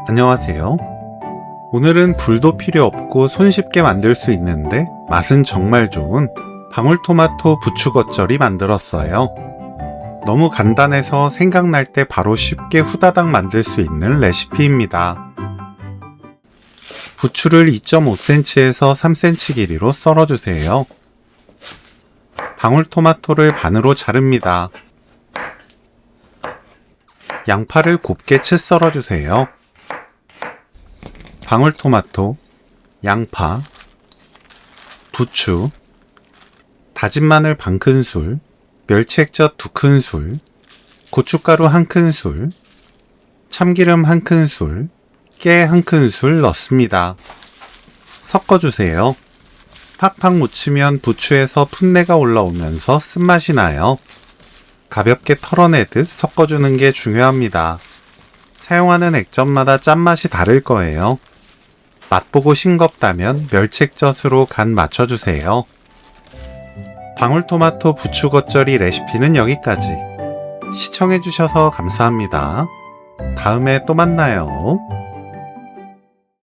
안녕하세요. 오늘은 불도 필요 없고 손쉽게 만들 수 있는데 맛은 정말 좋은 방울토마토 부추 겉절이 만들었어요. 너무 간단해서 생각날 때 바로 쉽게 후다닥 만들 수 있는 레시피입니다. 부추를 2.5cm에서 3cm 길이로 썰어주세요. 방울토마토를 반으로 자릅니다. 양파를 곱게 채 썰어주세요. 방울토마토, 양파, 부추, 다진 마늘 반큰술, 멸치액젓 2큰술, 고춧가루 1큰술, 참기름 1큰술, 깨 1큰술 넣습니다. 섞어주세요. 팍팍 묻히면 부추에서 풋내가 올라오면서 쓴맛이 나요. 가볍게 털어내듯 섞어주는 게 중요합니다. 사용하는 액젓마다 짠맛이 다를 거예요. 맛보고 싱겁다면 멸치액젓으로 간 맞춰주세요. 방울토마토 부추 겉절이 레시피는 여기까지. 시청해주셔서 감사합니다. 다음에 또 만나요.